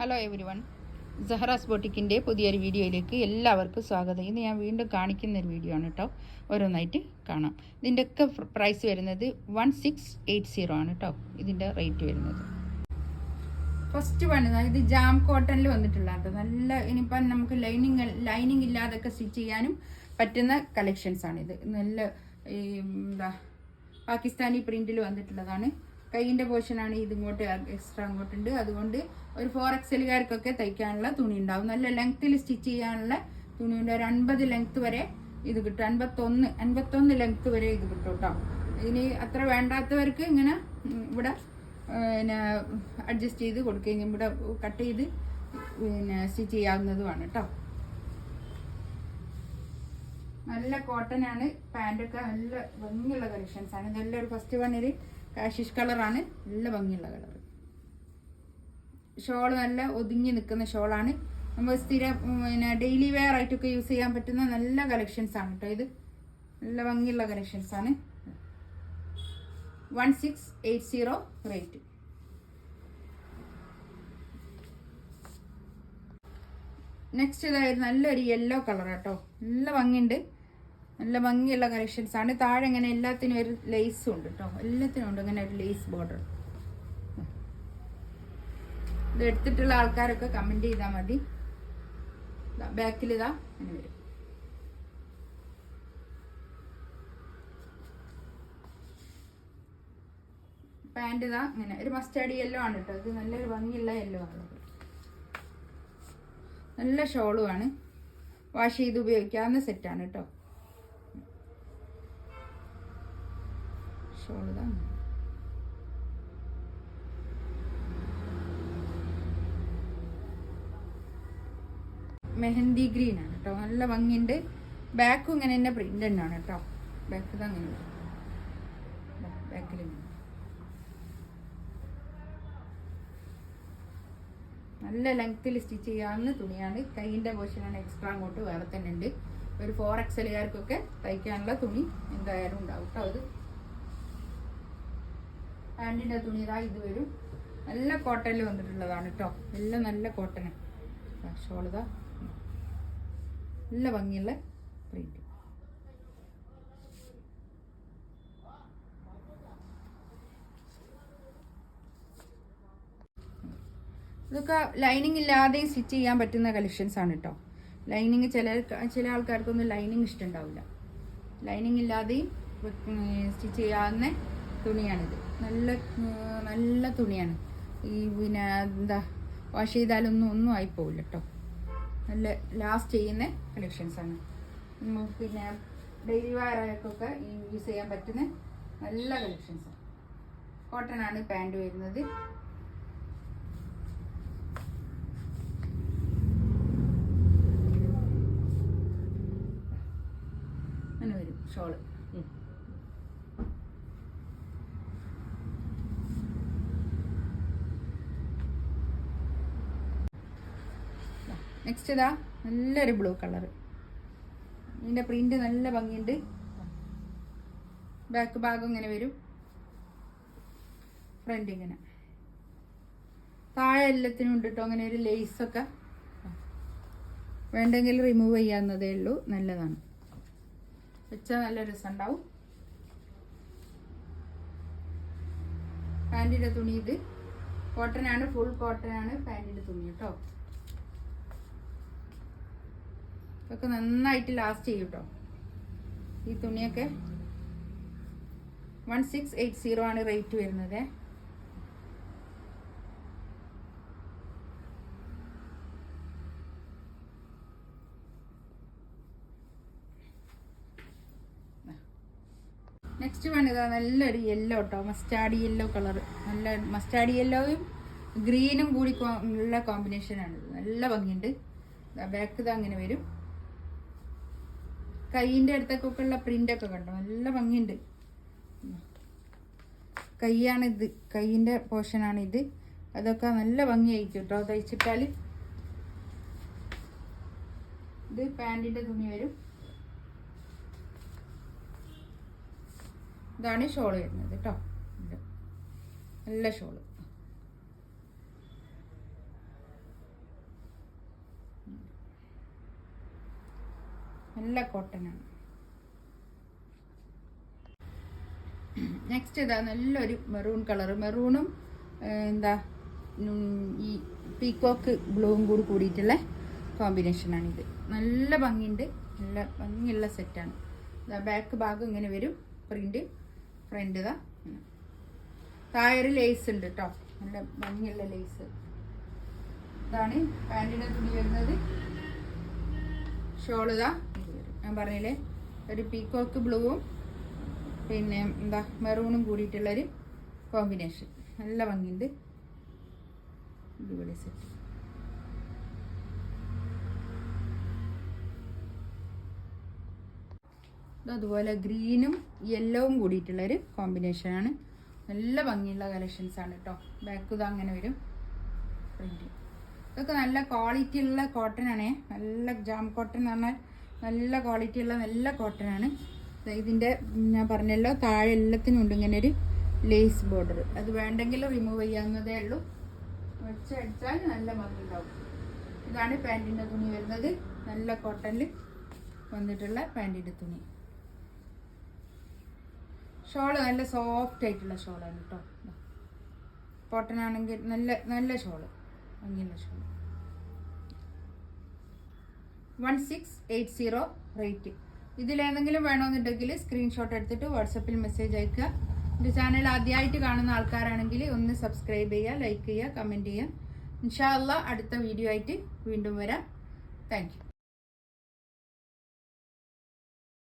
Hello every one, സഹറാസ് ബൊട്ടിക്കിൻ്റെ പുതിയൊരു വീഡിയോയിലേക്ക് എല്ലാവർക്കും സ്വാഗതം. ഇന്ന് ഞാൻ വീണ്ടും കാണിക്കുന്ന ഒരു വീഡിയോ ആണ് കേട്ടോ. ഓരോന്നായിട്ട് കാണാം. ഇതിൻ്റെയൊക്കെ പ്രൈസ് വരുന്നത് 1680 ആണ് കേട്ടോ. ഇതിൻ്റെ റേറ്റ് വരുന്നത്. ഫസ്റ്റ് വൺ ഇത് ജാം കോട്ടണിൽ വന്നിട്ടുള്ള കേട്ടോ. നല്ല ഇനിയിപ്പം നമുക്ക് ലൈനിങ് ഇല്ലാതൊക്കെ സ്റ്റിച്ച് ചെയ്യാനും പറ്റുന്ന കളക്ഷൻസ് ആണിത്. നല്ല എന്താ പാകിസ്ഥാനി പ്രിന്റിൽ വന്നിട്ടുള്ളതാണ്. കൈയിൻ്റെ പോർഷനാണ് ഇതിങ്ങോട്ട് എക്സ്ട്രാ അങ്ങോട്ടുണ്ട്. അതുകൊണ്ട് ഒരു 4XL തയ്ക്കാനുള്ള തുണി ഉണ്ടാവും. നല്ല ലെങ്ത്തിൽ സ്റ്റിച്ച് ചെയ്യാനുള്ള തുണിയുണ്ട്. ഒരു 50 ലെങ്ത്ത് വരെ ഇത് കിട്ടും. 51 ലെങ്ത്ത് വരെ ഇത് കിട്ടും കേട്ടോ. ഇനി അത്ര വേണ്ടാത്തവർക്ക് ഇങ്ങനെ ഇവിടെ പിന്നെ അഡ്ജസ്റ്റ് ചെയ്ത് കൊടുക്കുകയും ഇവിടെ കട്ട് ചെയ്ത് പിന്നെ സ്റ്റിച്ച് ചെയ്യാവുന്നതുമാണ് കേട്ടോ. നല്ല കോട്ടനാണ്. പാൻറ്റൊക്കെ നല്ല ഭംഗിയുള്ള കളക്ഷൻസ് ആണ്. നല്ലൊരു ഫസ്റ്റ് വണ്ണൊരു കാഷിഷ് കളറാണ്. നല്ല ഭംഗിയുള്ള കളർ. ഷോള് നല്ല ഒതുങ്ങി നിൽക്കുന്ന ഷോളാണ്. നമ്മൾ സ്ഥിരം പിന്നെ ഡെയിലി വെയർ ആയിട്ടൊക്കെ യൂസ് ചെയ്യാൻ പറ്റുന്ന നല്ല കളക്ഷൻസ് ആണ് കേട്ടോ. ഇത് നല്ല ഭംഗിയുള്ള കളക്ഷൻസ് ആണ്. 1680 റേറ്റ്. നെക്സ്റ്റ് ഇതായത് നല്ലൊരു യെല്ലോ കളർ കേട്ടോ. നല്ല ഭംഗിയുണ്ട്. നല്ല ഭംഗിയുള്ള കളക്ഷൻസ് ആണ്. താഴെ ഇങ്ങനെ എല്ലാത്തിനും ഒരു ലേസും ഉണ്ട് കേട്ടോ. എല്ലാത്തിനും ഉണ്ട് ഇങ്ങനെ ഒരു ലേസ് ബോർഡർ. ഇത് എടുത്തിട്ടുള്ള ആൾക്കാരൊക്കെ കമന്റ് ചെയ്താൽ മതി. ബാക്കിൽ ഇതാ അങ്ങനെ വരും. പാൻറ് ഇതാ ഇങ്ങനെ ഒരു മസ്റ്റാർഡ് യെല്ലോ ആണ് കേട്ടോ. ഇത് നല്ലൊരു ഭംഗിയുള്ള യെല്ലോ ആണ്. നല്ല ഷോളുമാണ്. വാഷ് ചെയ്ത് ഉപയോഗിക്കാവുന്ന സെറ്റാണ് കേട്ടോ. ഷോൾ ഇതാ മെഹന്തി ഗ്രീൻ ആണ് കേട്ടോ. നല്ല ഭംഗിയുണ്ട്. ബാക്കും ഇങ്ങനെ തന്നെ പ്രിന്റ് തന്നെയാണ് കേട്ടോ. ബാക്ക് ഇതാ അങ്ങനെ ബാക്കിൽ നല്ല ലെങ്ത്തിൽ സ്റ്റിച്ച് ചെയ്യാവുന്ന തുണിയാണ്. കൈയിൻ്റെ പോർഷനാണ് എക്സ്ട്രാ അങ്ങോട്ട് വേറെ തന്നെ ഉണ്ട്. ഒരു 4XL തയ്ക്കാനുള്ള തുണി എന്തായാലും ഉണ്ടാവും കേട്ടോ. അത് പാൻറ്റിൻ്റെ തുണി ഇതാ ഇത് വരും. നല്ല കോട്ടണിൽ വന്നിട്ടുള്ളതാണ് കേട്ടോ. എല്ലാം നല്ല കോട്ടണ്. ഷോളിതാ നല്ല ഭംഗിയുള്ള പ്രിന്റ്. ഇതൊക്കെ ലൈനിങ് ഇല്ലാതെയും സ്റ്റിച്ച് ചെയ്യാൻ പറ്റുന്ന കളക്ഷൻസ് ആണ് കേട്ടോ. ലൈനിങ് ചില ആൾക്കാർക്കൊന്നും ലൈനിങ് ഇഷ്ടമുണ്ടാവില്ല. ലൈനിങ് ഇല്ലാതെയും സ്റ്റിച്ച് ചെയ്യാവുന്ന തുണിയാണിത്. നല്ല തുണിയാണ്. ഈ പിന്നെ എന്താ വാഷ് ചെയ്താലൊന്നും ആയിപ്പോവില്ല കേട്ടോ. നല്ല ലാസ്റ്റ് ചെയ്യുന്ന കളക്ഷൻസ് ആണ്. പിന്നെ ഡെയിലി വെയറൊക്കെ യൂസ് ചെയ്യാൻ പറ്റുന്ന നല്ല കളക്ഷൻസ് ആണ്. കോട്ടൺ ആണ് പാൻറ് വരുന്നത്. അങ്ങനെ വരും ഷോള്. നെക്സ്റ്റ് ഇതാ നല്ലൊരു ബ്ലൂ കളർ. ഇതിൻ്റെ പ്രിന്റ് നല്ല ഭംഗിയുണ്ട്. ബാക്ക് ഭാഗം ഇങ്ങനെ വരും. ഫ്രണ്ട് ഇങ്ങനെ. താഴെ എല്ലാത്തിനും ഉണ്ട് കേട്ടോ. അങ്ങനെ ഒരു ലേസൊക്കെ വേണ്ടെങ്കിൽ റിമൂവ് ചെയ്യാവുന്നതേ ഉള്ളൂ. നല്ലതാണ്. വെച്ചാൽ നല്ല രസമുണ്ടാവും. പാൻറ്റിൻ്റെ തുണി ഇത് കോട്ടനാണ്. ഫുൾ കോട്ടനാണ് പാൻറ്റിൻ്റെ തുണി കേട്ടോ. ഇതൊക്കെ നന്നായിട്ട് ലാസ്റ്റ് ചെയ്യും കേട്ടോ. ഈ തുണിയൊക്കെ 1680 ആണ് റേറ്റ് വരുന്നത്. നെക്സ്റ്റ് വൺ ഇതാ നല്ലൊരു യെല്ലോ കേട്ടോ. Mustard yellow colour. നല്ല മസ്റ്റാർഡ് യെല്ലോയും ഗ്രീനും കൂടി ഉള്ള കോമ്പിനേഷനാണ്. നല്ല ഭംഗിയുണ്ട്. ബാക്ക് ഇതാ അങ്ങനെ വരും. കൈയിൻ്റെ അടുത്തൊക്കെ ഉള്ള പ്രിൻ്റൊക്കെ കണ്ടോ. നല്ല ഭംഗിയുണ്ട്. കൈയാണിത്. കൈയിൻ്റെ പോർഷനാണ് ഇത്. അതൊക്കെ നല്ല ഭംഗിയായിരിക്കും കേട്ടോ തയ്ച്ചിട്ടാൽ. ഇത് പാൻറ്റിൻ്റെ തുണി വരും. ഇതാണ് ഷോള് വരുന്നത് കേട്ടോ. നല്ല ഷോള്. നല്ല കോട്ടനാണ്. നെക്സ്റ്റ് ഇതാ നല്ലൊരു മെറൂൺ കളർ, മെറൂണും ഈ പീക്കോക്ക് ബ്ലൂവും കൂടിയിട്ടുള്ള കോമ്പിനേഷനാണിത്. നല്ല ഭംഗിയുണ്ട്, നല്ല ഭംഗിയുള്ള സെറ്റാണ്. ഇതാ ബാക്ക് ഭാഗം ഇങ്ങനെ വരും പ്രിന്റ്, ഫ്രണ്ട് ഇതാ താഴെ ലേസ് ഉണ്ട് കേട്ടോ, നല്ല ഭംഗിയുള്ള ലേസ്. ഇതാണ് പാൻറ്റിൻ്റെ തുണി വരുന്നത്. ഷോൾ ഇതാ ഞാൻ പറഞ്ഞില്ലേ ഒരു പീക്കോക്ക് ബ്ലൂവും പിന്നെ മെറൂണും കൂടിയിട്ടുള്ളൊരു കോമ്പിനേഷൻ, നല്ല ഭംഗിയുണ്ട്. അടിപൊളി സെറ്റ്. അതുപോലെ ഗ്രീനും യെല്ലോവും കൂടിയിട്ടുള്ളൊരു കോമ്പിനേഷനാണ്. നല്ല ഭംഗിയുള്ള കളക്ഷൻസ് ആണ് കേട്ടോ. ബാക്ക് ഇത് അങ്ങനെ വരും പ്രിന്റ്. ഇതൊക്കെ നല്ല ക്വാളിറ്റി ഉള്ള കോട്ടൺ ആണേ, നല്ല ജാം കോട്ടൺ എന്ന് പറഞ്ഞാൽ നല്ല ക്വാളിറ്റി ഉള്ള നല്ല കോട്ടൺ ആണ്. ഇതിൻ്റെ ഞാൻ പറഞ്ഞല്ലോ താഴെ എല്ലാത്തിനും ഉണ്ട് ഇങ്ങനെ ഒരു ലേസ് ബോർഡർ. അത് വേണ്ടെങ്കിൽ റിമൂവ് ചെയ്യാവുന്നതേ ഉള്ളൂ, വെച്ചടിച്ചാൽ നല്ല ഭംഗി ഉണ്ടാവും. ഇതാണ് പാൻറ്റിൻ്റെ തുണി വരുന്നത്, നല്ല കോട്ടണിൽ വന്നിട്ടുള്ള പാൻറ്റിൻ്റെ തുണി. ഷോള് നല്ല സോഫ്റ്റ് ആയിട്ടുള്ള ഷോളാണ് കേട്ടോ. കോട്ടൺ ആണെങ്കിൽ നല്ല നല്ല ഷോള്, ഭംഗിയുള്ള ഷോള്. 1680 റേറ്റ്. ഇതിലേതെങ്കിലും വേണമെന്നുണ്ടെങ്കിൽ സ്ക്രീൻഷോട്ട് എടുത്തിട്ട് വാട്സപ്പിൽ മെസ്സേജ് അയക്കുക. എൻ്റെ ചാനൽ ആദ്യമായിട്ട് കാണുന്ന ആൾക്കാരാണെങ്കിൽ ഒന്ന് സബ്സ്ക്രൈബ് ചെയ്യുക, ലൈക്ക് ചെയ്യുക, കമൻറ്റ് ചെയ്യുക. ഇൻഷാ അള്ളാ അടുത്ത വീഡിയോ ആയിട്ട് വീണ്ടും വരാം. Thank you.